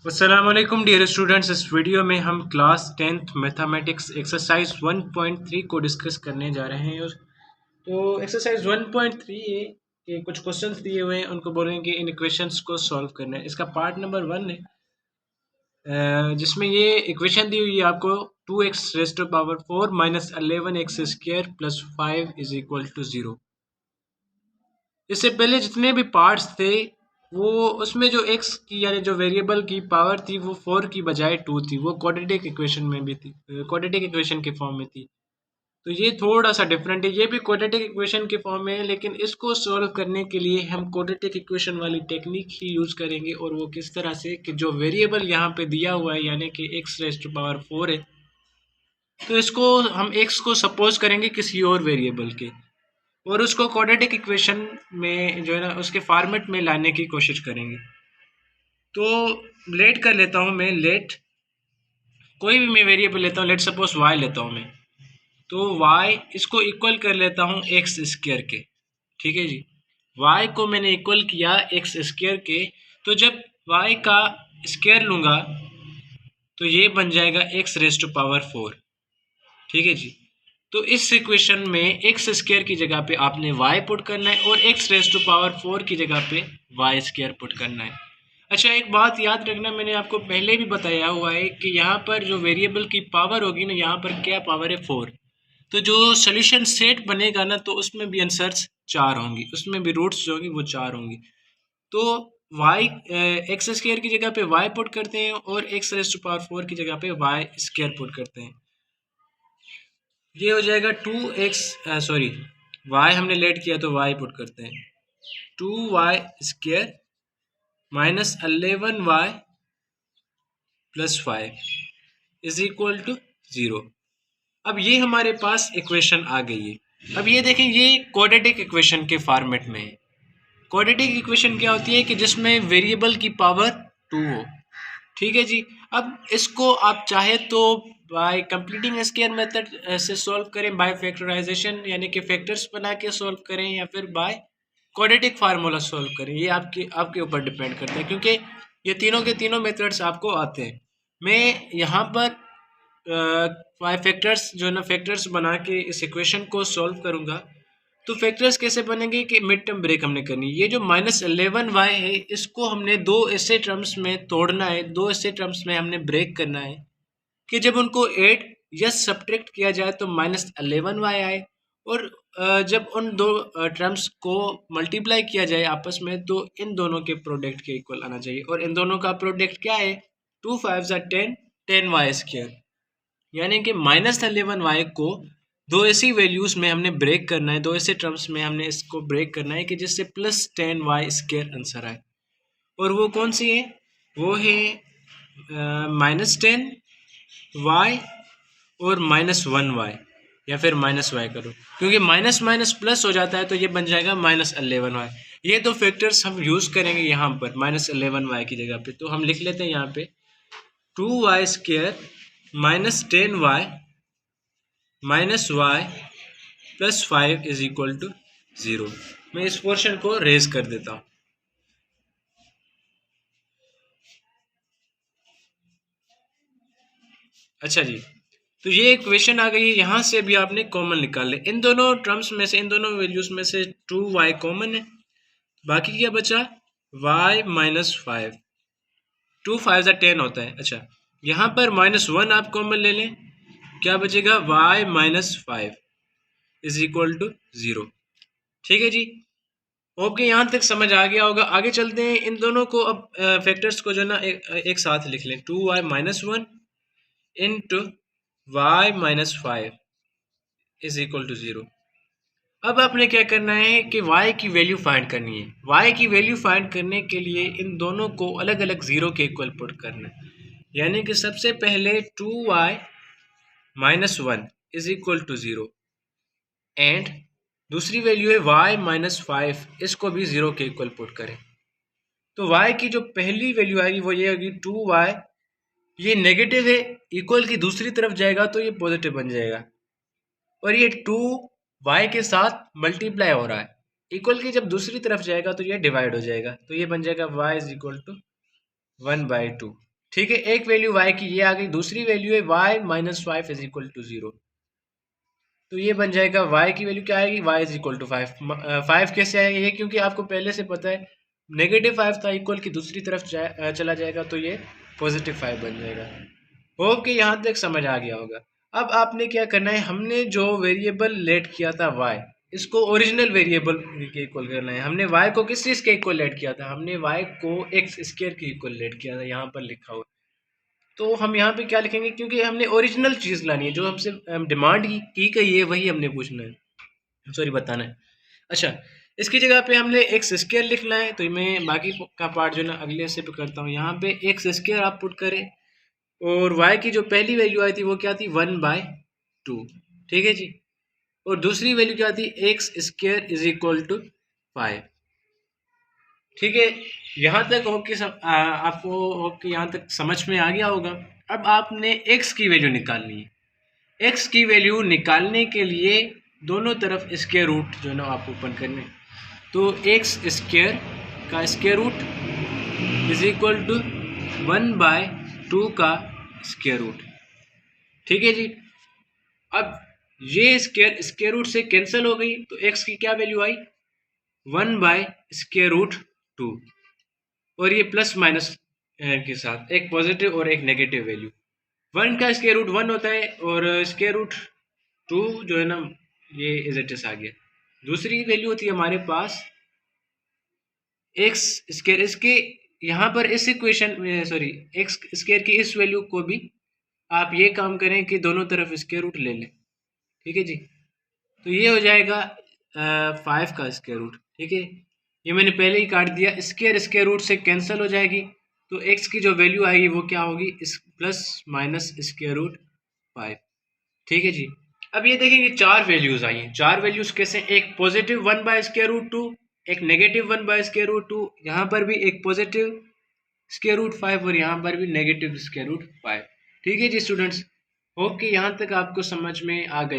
अस्सलामुअलैकुम dear students. इस video में हम क्लास 10th मैथमेटिक्स एक्सरसाइज 1.3 को डिस्कस करने जा रहे हैं। तो एक्सरसाइज 1.3 के कुछ क्वेश्चंस दिए हुए हैं, उनको बोलेंगे कि इन इक्वेशंस को सॉल्व करना है। इसका पार्ट नंबर 1 है, जिसमें ये इक्वेशन दी हुई है आपको 2x raise to power 4 minus 11x square plus 5 is equal to 0। इससे पहले जितने भी पार्ट्स थे वो उसमें जो x की यानी जो वेरिएबल की पावर थी वो 4 की बजाय 2 थी, वो क्वाड्रेटिक इक्वेशन में भी थी, क्वाड्रेटिक इक्वेशन के फॉर्म में थी। तो ये थोड़ा सा डिफरेंट है, ये भी क्वाड्रेटिक इक्वेशन के फॉर्म में है, लेकिन इसको सॉल्व करने के लिए हम क्वाड्रेटिक इक्वेशन वाली टेक्निक ही यूज़ करेंगे। और वो किस तरह से कि जो वेरिएबल यहाँ पे दिया हुआ है यानी कि x रेज़ टू पावर 4 है, तो इसको हम x को सपोज करेंगे किसी और वेरिएबल के और उसको क्वाड्रेटिक इक्वेशन में जो है ना उसके फॉर्मेट में लाने की कोशिश करेंगे। तो लेट कर लेता हूँ मैं, लेट कोई भी मैं वेरिएबल लेता हूँ, लेट सपोज y लेता हूँ मैं। तो y इसको इक्वल कर लेता हूँ एक्स स्क्वायर के। ठीक है जी, y को मैंने इक्वल किया एक्स स्क्वायर के, तो जब y का स्क्वायर लूँगा तो ये बन जाएगा एक्स रेज़ टू पावर 4। ठीक है जी, तो इस इक्वेशन में एक्स स्क्वायर की जगह पे आपने y पुट करना है और एक्स रेज़ टू पावर 4 की जगह पे y स्क्वायर पुट करना है। अच्छा, एक बात याद रखना, मैंने आपको पहले भी बताया हुआ है कि यहाँ पर जो वेरिएबल की पावर होगी ना, यहाँ पर क्या पावर है 4। तो जो सोल्यूशन सेट बनेगा ना, तो उसमें भी आंसर्स 4 होंगी, उसमें भी रूट्स जो होंगी वो 4 होंगी। तो y एक्स स्क्वायर की जगह पे y पुट करते हैं और एक्स रेज़ टू पावर 4 की जगह पे y स्क्वायर पुट करते हैं। ये हो जाएगा 2x, सॉरी y हमने लेट किया तो y पुट करते हैं, 2y square minus 11y plus 5 is equal to 0। अब ये हमारे पास इक्वेशन आ गई है। अब ये देखें, ये क्वाड्रेटिक इक्वेशन के फॉर्मेट में है। क्वाड्रेटिक इक्वेशन क्या होती है कि जिसमें वेरिएबल की पावर 2 हो। ठीक है जी, अब इसको आप चाहे तो बाय कंप्लीटिंग स्क्वायर मेथड से सॉल्व करें, बाय फैक्टराइजेशन यानी कि फैक्टर्स बना के सॉल्व करें, या फिर बाय क्वाड्रेटिक फार्मूला सॉल्व करें। ये आपके ऊपर डिपेंड करता है, क्योंकि ये तीनों के तीनों मेथड्स आपको आते हैं। मैं यहाँ पर बाय फैक्टर्स जो है ना, फैक्टर्स बना के इस इक्वेशन को सॉल्व करूँगा। तो फैक्टर्स कैसे बनेंगे कि मिड टर्म ब्रेक हमने करनी है। ये जो -11y है इसको हमने दो ऐसे टर्म्स में तोड़ना है, दो ऐसे टर्म्स में हमने ब्रेक करना है कि जब उनको ऐड या सब्ट्रैक्ट किया जाए तो -11y आए, और जब उन दो टर्म्स को मल्टीप्लाई किया जाए आपस में तो इन दोनों के प्रोडक्ट के इक्वल आना चाहिए। और इन दोनों का प्रोडक्ट क्या है, 2 5 10, 10y स्क्वायर। यानी कि -11y को दो ऐसी वैल्यूज में हमने ब्रेक करना है, दो ऐसे टर्म्स में हमने इसको ब्रेक करना है कि जिससे +10y स्क्वायर आंसर आए। और वो कौन सी है, वो है -10y और -1y, या फिर -y करो, क्योंकि माइनस माइनस प्लस हो जाता है तो ये बन जाएगा -11y। ये दो फैक्टर्स हम यूज़ करेंगे यहाँ पर -11y की जगह पे। तो हम लिख लेते हैं यहाँ पे 2y square -10y -y plus 5 is equal to 0। मैं इस पोर्शन को रेज कर देता हूँ। अच्छा जी, तो ये इक्वेशन आ गई है, यहाँ से भी आपने कॉमन निकाल ले। इन दोनों टर्म्स में से, इन दोनों वैल्यूज में से 2y कॉमन है, बाकी क्या बचा y माइनस 5, 2 5 10 होता है। अच्छा, यहाँ पर -1 आप कॉमन ले लें, क्या बचेगा y minus 5 is equal to 0। ठीक है जी, होप के यहाँ तक समझ आ गया होगा। आगे चलते हैं, इन दोनों को अब फैक्टर्स को जो है ना एक साथ लिख लें, 2y minus 1 into y minus 5 is equal to 0। अब आपने क्या करना है कि y की वैल्यू फाइंड करनी है। y की वैल्यू फाइंड करने के लिए इन दोनों को अलग अलग 0 के इक्वल पुट करना है। यानी कि सबसे पहले 2y minus 1 is equal to 0 and दूसरी वैल्यू है y माइनस 5, इसको भी 0 के इक्वल पुट करें। तो y की जो पहली वैल्यू आएगी वो ये होगी 2y, ये नेगेटिव है, इक्वल की दूसरी तरफ जाएगा तो ये पॉजिटिव बन जाएगा, और ये 2y के साथ मल्टीप्लाई हो रहा है, इक्वल की जब दूसरी तरफ जाएगा तो ये डिवाइड हो जाएगा, तो ये बन जाएगा y इज इक्वल टू 1/2। ठीक है, एक वैल्यू y की ये आ गई, दूसरी वैल्यू है y minus 5 is equal to 0। तो ये बन जाएगा y की वैल्यू क्या आएगी, y इज इक्वल टू 5। 5 कैसे आएगा ये, क्योंकि आपको पहले से पता है -5 था, इक्वल की दूसरी तरफ चला जाएगा तो ये +5 बन जाएगा। होप कि यहाँ तक समझ आ गया होगा। अब आपने क्या करना है, हमने जो वेरिएबल लेट किया था y, इसको ओरिजिनल वेरिएबल के इक्वल करना है। हमने y को किस चीज़ के इक्वल लेट किया था, हमने y को x स्क्वायर के इक्वल लेट किया था, यहाँ पर लिखा हुआ। तो हम यहाँ पे क्या लिखेंगे, क्योंकि हमने ओरिजिनल चीज़ लानी है, जो हमसे डिमांड की गई है वही हमने पूछना है, सॉरी बताना है। अच्छा, इसकी जगह पे हमने एक्स स्क्वायर लिखना है, तो मैं बाकी का पार्ट जो है ना अगले से पे करता हूँ। यहाँ पे एक्स स्क्वायर आप पुट करें, और y की जो पहली वैल्यू आई थी वो क्या थी, 1/2। ठीक है जी, और दूसरी वैल्यू क्या थी, X square is equal to 5। ठीक है, यहाँ तक हो कि आपको हो कि यहाँ तक समझ में आ गया होगा। अब आपने x की वैल्यू निकालनी है। x की वैल्यू निकालने के लिए दोनों तरफ स्क्वायर रूट जो है ना आप ओपन करने, तो एक्स स्क्वायर का square root is equal to 1/2 का स्क्वायर रूट। ठीक है जी, अब ये स्क्वायर रूट से कैंसिल हो गई, तो x की क्या वैल्यू आई, 1/√2, और ये प्लस माइनस के साथ एक पॉजिटिव और एक नेगेटिव वैल्यू। 1 का स्क्वायर रूट 1 होता है, और स्क्वायर रूट 2 जो है ना ये इज इट इज आ गया। दूसरी वैल्यू होती है हमारे पास एक्स स्क्वायर। इसके यहाँ पर इस इक्वेशन में सॉरी एक्स स्क्वायर की इस वैल्यू को भी आप ये काम करें कि दोनों तरफ स्क्वायर रूट ले लें। ठीक है जी, तो ये हो जाएगा 5 का स्क्वायर रूट। ठीक है, ये मैंने पहले ही काट दिया, स्क्वायर रूट से कैंसिल हो जाएगी, तो x की जो वैल्यू आएगी वो क्या होगी, इस प्लस माइनस स्क्वायर रूट 5। ठीक है जी, अब ये देखेंगे चार वैल्यूज आई हैं। चार वैल्यूज कैसे, एक पॉजिटिव 1/√2, एक नेगेटिव 1/√2, यहाँ पर भी एक पॉजिटिव स्क्वायर रूट 5, और यहाँ पर भी नेगेटिव स्क्वायर रूट 5। ठीक है जी स्टूडेंट्स, होप कि यहाँ तक आपको समझ में आ गए।